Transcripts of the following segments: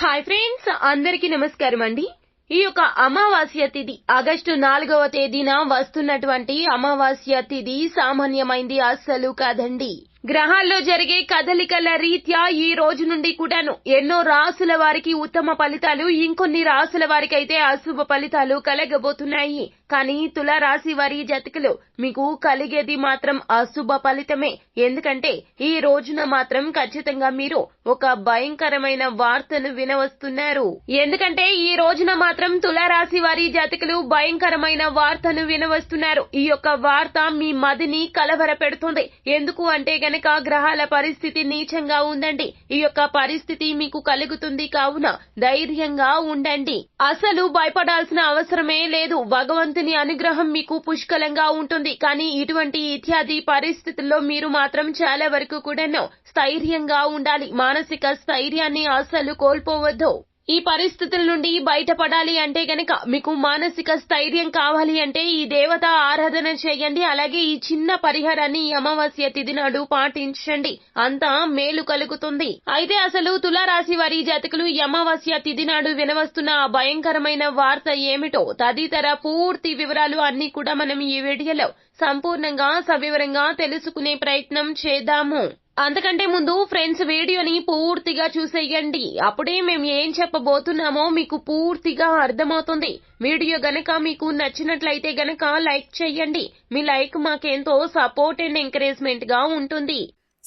Hi friends, అందరికీ నమస్కారం అండి. ఈ యొక్క అమావాస్య తిథి ఆగస్టు 4వ తేదీన వస్తున్నటువంటి అమావాస్య తిథి సామాన్యమైంది అస్సలు కాదండి. గ్రహాల్లో జరిగే కదలికల రీత్యా ఈ రోజు నుండి కూడాను ఎన్నో రాసుల వారికి ఉత్తమ ఫలితాలు, ఇంకొన్ని రాసుల వారికి అయితే అశుభ ఫలితాలు కలగబోతున్నాయి. కానీ తులారాశి వారి జాతకులు మీకు కలిగేది మాత్రం అశుభ ఫలితమే. ఎందుకంటే ఈ రోజున మాత్రం ఖచ్చితంగా మీరు ఒక భయంకరమైన వార్తను వినవస్తున్నారు. ఎందుకంటే ఈ రోజున మాత్రం తులారాశి వారి జాతకులు భయంకరమైన వార్తను వినవస్తున్నారు. ఈ యొక్క వార్త మీ మదిని కలవర పెడుతుంది. ఎందుకు అంటే గనక గ్రహాల పరిస్థితి నీచంగా ఉందండి. ఈ యొక్క పరిస్థితి మీకు కలుగుతుంది కావున ధైర్యంగా ఉండండి. అసలు భయపడాల్సిన అవసరమే లేదు. భగవంతుని అనుగ్రహం మీకు పుష్కలంగా ఉంటుంది. కానీ ఇటువంటి ఇత్యాది పరిస్థితుల్లో మీరు మాత్రం చాలా వరకు కూడాను స్థైర్యంగా ఉండాలి. మానసిక స్థైర్యాన్ని అసలు కోల్పోవద్దు. ఈ పరిస్థితుల నుండి బయటపడాలి అంటే గనక మీకు మానసిక స్థైర్యం కావాలి అంటే ఈ దేవత ఆరాధన చేయండి. అలాగే ఈ చిన్న పరిహారాన్ని ఈ అమావాస్య తిథి నాడు పాటించండి. అంతా మేలు కలుగుతుంది. అయితే అసలు తులారాశి వారి జాతకులు ఈ అమావాస్య తిథి నాడు వినవస్తున్న ఆ భయంకరమైన వార్త ఏమిటో తదితర పూర్తి వివరాలు అన్ని కూడా మనం ఈ వీడియోలో సంపూర్ణంగా సవివరంగా తెలుసుకునే ప్రయత్నం చేద్దాము. అంతకంటే ముందు ఫ్రెండ్స్, వీడియోని పూర్తిగా చూసేయండి. అప్పుడే మేము ఏం చెప్పబోతున్నామో మీకు పూర్తిగా అర్థమవుతుంది. వీడియో గనక మీకు నచ్చినట్లయితే గనక లైక్ చేయండి. మీ లైక్ మాకెంతో సపోర్ట్ అండ్ ఎంకరేజ్మెంట్ గా ఉంటుంది.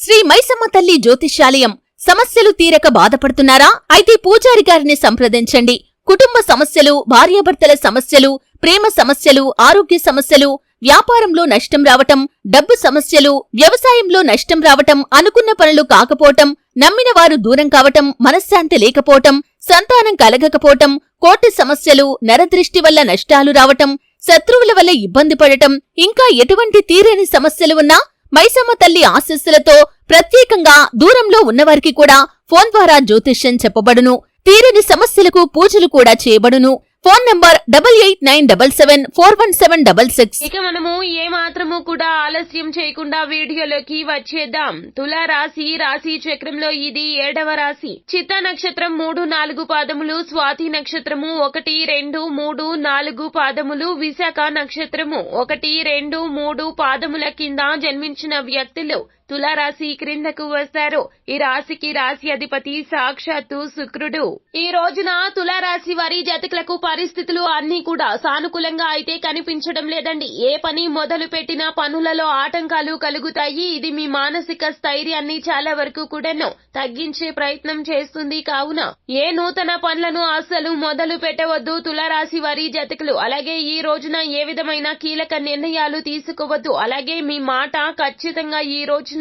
శ్రీ మైసమ్మ తల్లి జ్యోతిష్యాలయం. సమస్యలు తీరక బాధపడుతున్నారా? అయితే పూజారి గారిని సంప్రదించండి. కుటుంబ సమస్యలు, భార్యాభర్తల సమస్యలు, ప్రేమ సమస్యలు, ఆరోగ్య సమస్యలు, వ్యాపారంలో నష్టం రావటం, డబ్బు సమస్యలు, వ్యవసాయంలో నష్టం రావటం, అనుకున్న పనులు కాకపోవటం, నమ్మిన వారు దూరం కావటం, మనశ్శాంతి లేకపోవటం, సంతానం కలగకపోవటం, కోర్టు సమస్యలు, నరదృష్టి వల్ల నష్టాలు రావటం, శత్రువుల వల్ల ఇబ్బంది పడటం, ఇంకా ఎటువంటి తీరని సమస్యలు ఉన్నా మైసమ్మ తల్లి ఆశీస్సులతో ప్రత్యేకంగా దూరంలో ఉన్నవారికి కూడా ఫోన్ ద్వారా జ్యోతిష్యం చెప్పబడును. తీరని సమస్యలకు పూజలు కూడా చేయబడును. Phone number 8897741766. ఇక మనము ఏ మాత్రము కూడా ఆలస్యం చేయకుండా వీడియోలోకి వచ్చేద్దాం. తులారాశి రాశి చక్రంలో ఇది 7వ రాశి. చిత్తా నక్షత్రం 3, 4 పాదములు, స్వాతి నక్షత్రము 1, 2, 3, 4 పాదములు, విశాఖ నక్షత్రము 1, 2, 3 పాదముల కింద జన్మించిన వ్యక్తులు తులారాశి క్రిందకు వస్తారు. ఈ రాశికి రాశి అధిపతి సాక్షాత్తు శుక్రుడు. ఈ రోజున తులారాశి వారి జాతకులకు పరిస్థితులు అన్ని కూడా సానుకూలంగా అయితే కనిపించడం లేదండి. ఏ పని మొదలు పెట్టినా పనులలో ఆటంకాలు కలుగుతాయి. ఇది మీ మానసిక స్థైర్యాన్ని చాలా వరకు కూడాను తగ్గించే ప్రయత్నం చేస్తుంది. కావున ఏ నూతన పనులను అస్సలు మొదలు పెట్టవద్దు తులారాశి వారి జాతకులు. అలాగే ఈ రోజున ఏ విధమైన కీలక నిర్ణయాలు తీసుకోవద్దు. అలాగే మీ మాట ఖచ్చితంగా ఈ రోజున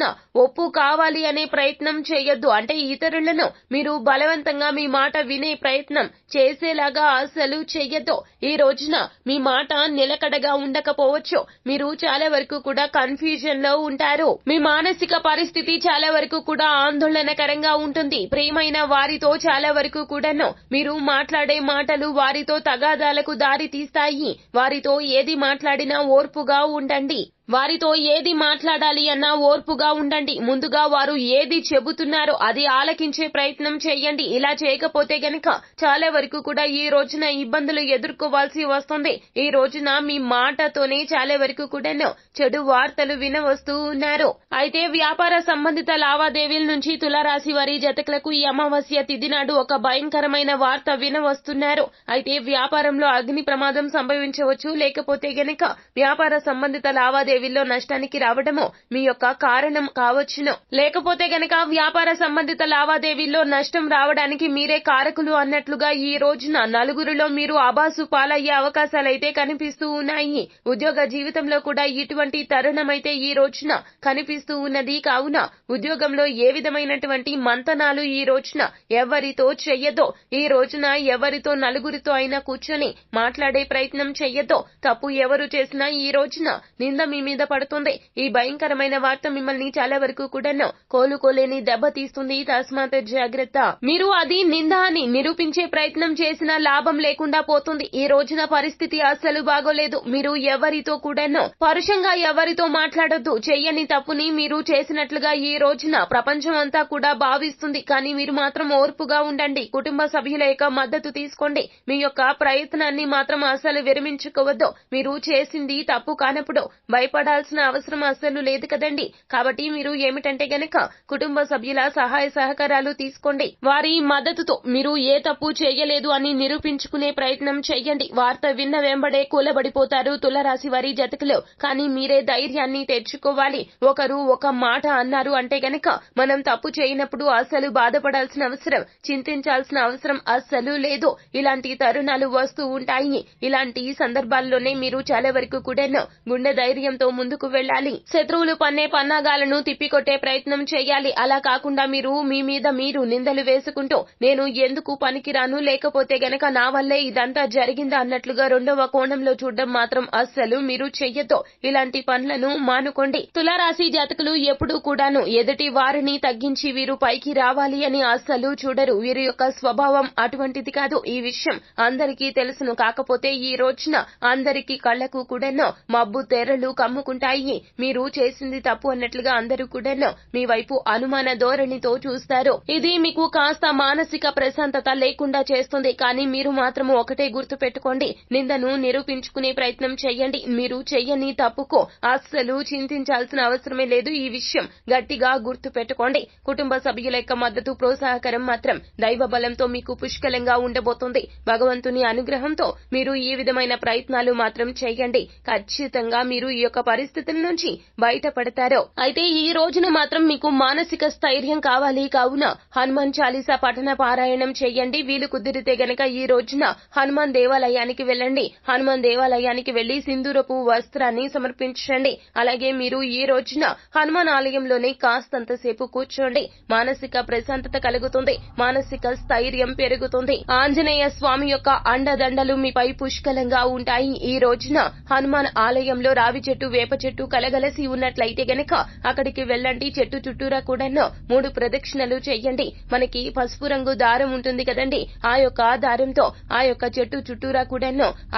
ఒప్పు కావాలి అనే ప్రయత్నం చేయొద్దు. అంటే ఇతరులను మీరు బలవంతంగా మీ మాట వినే ప్రయత్నం చేసేలాగా అసలు చెయ్యొద్దు. ఈ రోజున మీ మాట నిలకడగా ఉండకపోవచ్చు. మీరు చాలా వరకు కూడా కన్ఫ్యూజన్ లో ఉంటారు. మీ మానసిక పరిస్థితి చాలా వరకు కూడా ఆందోళనకరంగా ఉంటుంది. ప్రియమైన వారితో చాలా వరకు కూడాను మీరు మాట్లాడే మాటలు వారితో తగాదాలకు దారి తీస్తాయి. వారితో ఏది మాట్లాడినా ఓర్పుగా ఉండండి. వారితో ఏది మాట్లాడాలి అన్నా ఓర్పుగా ఉండండి. ముందుగా వారు ఏది చెబుతున్నారో అది ఆలకించే ప్రయత్నం చేయండి. ఇలా చేయకపోతే గనక చాలా వరకు కూడా ఈ రోజున ఇబ్బందులు ఎదుర్కోవాల్సి వస్తుంది. ఈ రోజున మీ మాటతోనే చాలా వరకు కూడాను చెడు వార్తలు వినవస్తూ ఉన్నారు. అయితే వ్యాపార సంబంధిత లావాదేవీల నుంచి తులారాశి వారి జాతకులకు ఈ అమావాస్య తిథి నాడు ఒక భయంకరమైన వార్త వినవస్తున్నారు. అయితే వ్యాపారంలో అగ్ని ప్రమాదం సంభవించవచ్చు. లేకపోతే గనక వ్యాపార సంబంధిత లావాదేవీల్లో నష్టానికి రావడము మీ యొక్క కారణం కావచ్చును. లేకపోతే గనక వ్యాపార సంబంధిత లావాదేవీల్లో నష్టం రావడానికి మీరే కారకులు అన్నట్లుగా ఈ రోజున నలుగురిలో మీరు అబాసు పాలయ్యే అవకాశాలైతే కనిపిస్తూ ఉన్నాయి. ఉద్యోగ జీవితంలో కూడా ఇటువంటి తరుణమైతే ఈ రోజున కనిపిస్తూ ఉన్నది. కావున ఉద్యోగంలో ఏ విధమైనటువంటి మంతనాలు ఈ రోజున ఎవరితో చెయ్యదో. ఈ రోజున ఎవరితో నలుగురితో అయినా కూర్చొని మాట్లాడే ప్రయత్నం చెయ్యదో. తప్పు ఎవరు చేసినా ఈ రోజున నింద మీ మీద పడుతుంది. ఈ భయంకరమైన వార్త మిమ్మల్ని చాలా వరకు కూడాను కోలుకోలేని దెబ్బ తీస్తుంది. తస్మాత్ జాగ్రత్త. మీరు అది నింద అని నిరూపించే ప్రయత్నం చేసినా లాభం లేకుండా పోతుంది. ఈ రోజున పరిస్థితి అస్సలు బాగోలేదు. మీరు ఎవరితో కూడాను పరుషంగా ఎవరితో మాట్లాడొద్దు. చెయ్యని తప్పుని మీరు చేసినట్లుగా ఈ రోజున ప్రపంచం అంతా కూడా భావిస్తుంది. కానీ మీరు మాత్రం ఓర్పుగా ఉండండి. కుటుంబ సభ్యుల యొక్క మద్దతు తీసుకోండి. మీ యొక్క ప్రయత్నాన్ని మాత్రం అస్సలు విరమించుకోవద్దు. మీరు చేసింది తప్పు కానప్పుడు భయపడాల్సిన అవసరం అస్సలు లేదు కదండి. కాబట్టి మీరు ఏమిటంటే గనక కుటుంబ సభ్యుల సహాయ సహకారాలు తీసుకోండి. వారి మద్దతుతో మీరు ఏ తప్పు చేయలేదు అని నిరూపించుకునే ప్రయత్నం చెయ్యండి. వార్త విన్న వెంబడే కూలబడిపోతారు తులారాశి వారి జాతకులు. కానీ మీరే ధైర్యాన్ని తెచ్చుకోవాలి. ఒకరు ఒక మాట అన్నారు అంటే గనక మనం తప్పు చేయనప్పుడు అస్సలు బాధపడాల్సిన అవసరం, చింతించాల్సిన అవసరం అస్సలు లేదు. ఇలాంటి తరుణాలు వస్తూ ఉంటాయి. ఇలాంటి సందర్భాల్లోనే మీరు చాలా వరకు కూడా గుండె ధైర్యంతో ముందుకు వెళ్ళాలి. శత్రువులు పన్నే పన్నాగాలను తిప్పికొట్టే ప్రయత్నం చేయాలి. అలా కాకుండా మీరు మీ మీద మీరు నిందలు వేసుకుంటూ నేను ఎందుకు పనికిరాను, లేకపోతే గనక నా వల్లే ఇదంతా జరిగిందా అన్నట్లుగా రెండవ కోణంలో చూడడం మాత్రం అస్సలు మీరు చెయ్యొద్దు. ఇలాంటి పనులను మానుకోండి. తులారాశి జాతకులు ఎప్పుడూ కూడాను ఎదుటి వారిని తగ్గించి వీరు పైకి రావాలి అని అస్సలు చూడరు. వీరి యొక్క స్వభావం అటువంటిది కాదు. ఈ విషయం అందరికీ తెలుసును. కాకపోతే ఈ రోజున అందరికీ కళ్లకు కూడాను మబ్బు తెరలు కమ్ముకుంటాయి. మీరు చేసింది తప్పు అన్నట్లుగా అందరూ కూడాను మీ వైపు అనుమాన ధోరణితో చూస్తారు. ఇది మీకు కాస్త మానసిక ప్రశాంతత లేకుండా చేస్తుంది. కానీ మీరు మాత్రం ఒకటే గుర్తు పెట్టుకోండి. నిందను నిరూపించుకునే ప్రయత్నం చేయండి. మీరు చెయ్యని తప్పుకో అస్సలు చింతించాల్సిన అవసరమే లేదు. ఈ విషయం గట్టిగా గుర్తు పెట్టుకోండి. కుటుంబ సభ్యుల యొక్క మద్దతు ప్రోత్సాహకరం మాత్రం దైవ బలంతో మీకు పుష్కలంగా ఉండబోతుంది. భగవంతుని అనుగ్రహంతో మీరు ఈ విధమైన ప్రయత్నాలు మాత్రం చేయండి. ఖచ్చితంగా మీరు ఈ యొక్క పరిస్థితుల నుంచి బయటపడతారు. అయితే ఈ రోజున మాత్రం మీకు మానసిక స్థైర్యం కావాలి. కావున హనుమాన్ చాలీసా పఠన పారాయణం చేయండి. వీలు కుదిరితే గనక ఈ రోజున హనుమాన్ దేవాలయానికి వెళ్ళండి. హనుమాన్ దేవాలయానికి వెళ్లి సింధూరపు వస్త్రాన్ని సమర్పించండి. అలాగే మీరు ఈ రోజున హనుమాన్ ఆలయంలోనే కాస్తంతసేపు కూర్చోండి. మానసిక ప్రశాంతత కలుగుతుంది. మానసిక స్థైర్యం పెరుగుతుంది. ఆంజనేయ స్వామి యొక్క అండదండలు మీపై పుష్కలంగా ఉంటాయి. ఈ రోజున హనుమాన్ ఆలయంలో రావి చెట్టు, వేప చెట్టు కలగలసి ఉన్నట్లయితే గనక అక్కడికి వెళ్ళండి. చెట్టు చుట్టూరా కూడా 3 ప్రదక్షిణలు చెయ్యండి. మనకి పసుపు రంగు దారం ఉంటుంది కదండి. ఆ యొక్క దారంతో ఆ యొక్క చెట్టు చుట్టూరా కూడా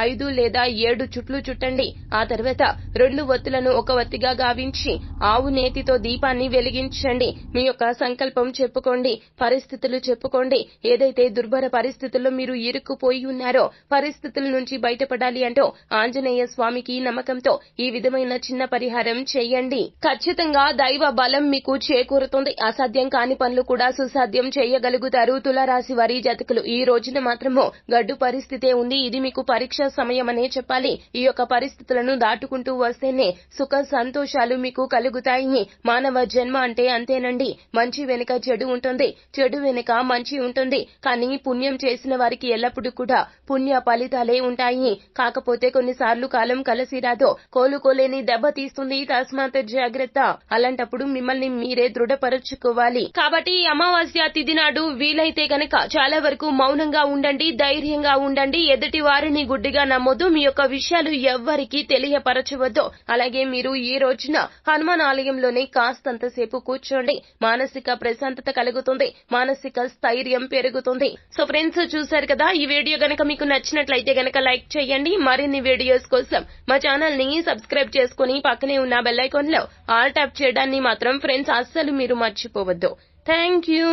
5 లేదా 7 చుట్లు చుట్టండి. ఆ తర్వాత 2 ఒత్తులను ఒక ఒత్తిగా గావించి ఆవు నేతితో దీపాన్ని వెలిగించండి. మీ యొక్క సంకల్పం చెప్పుకోండి. పరిస్థితులు చెప్పుకోండి. ఏదైతే దుర్భర పరిస్థితుల్లో మీరు ఇరుక్కుపోయి ఉన్నారో పరిస్థితుల నుంచి బయటపడాలి అంటూ ఆంజనేయ స్వామికి నమ్మకంతో ఈ విధమైన చిన్న పరిహారం చేయండి. ఖచ్చితంగా దైవ బలం మీకు చేకూరుతుంది. అసాధ్యం కాని పనులు కూడా సుసాధ్యం చేయగలుగుతారు. తులారాశి వారి జాతకులు ఈ రోజున మాత్రము గడ్డు పరిస్థితే ఉంది. ఇది మీకు పరీక్ష సమయమనే చెప్పాలి. ఈ యొక్క పరిస్థితులను దాటుకుంటూ వస్తేనే సుఖ సంతోషాలు మీకు కలుగుతాయి. మానవ జన్మ అంటే అంతేనండి. మంచి వెనుక చెడు ఉంటుంది, చెడు వెనుక మంచి ఉంటుంది. కానీ పుణ్యం చేసిన వారికి ఎల్లప్పుడూ కూడా పుణ్య ఫలితాలే ఉంటాయి. కాకపోతే కొన్నిసార్లు కాలం కలిసి రాదో కోలుకోలేని దెబ్బ తీస్తుంది. తస్మాత్ జాగ్రత్త. అలాంటప్పుడు మిమ్మల్ని మీరే దృఢపరచుకోవాలి. కాబట్టి ఈ అమావాస్య తిథి నాడు వీలైతే గనక చాలా వరకు మౌనంగా ఉండండి. ధైర్యంగా ఉండండి. ఎదుటి వారిని గుడ్డిగా నమ్మొద్దు. మీ యొక్క విషయాలు ఎవ్వరికీ తెలియపరచవద్దు. అలాగే మీరు ఈ రోజున హనుమాన్ ఆలయంలోనే కాస్తంతసేపు కూర్చోండి. మానసిక ప్రశాంతత కలుగుతుంది. మానసిక స్థైర్యం పెరుగుతుంది. సో ఫ్రెండ్స్, చూశారు కదా, ఈ వీడియో గనక మీకు నచ్చినట్లయితే గనక లైక్ చేయండి. మరిన్ని వీడియోస్ కోసం మా ఛానల్ ని సబ్స్క్రైబ్ చేసుకుని పక్కనే ఉన్న బెల్ ఐకాన్ లో ఆల్ ట్యాప్ చేయడాన్ని మాత్రం ఫ్రెండ్స్ అస్సలు మీరు మర్చిపోవద్దు. Thank you.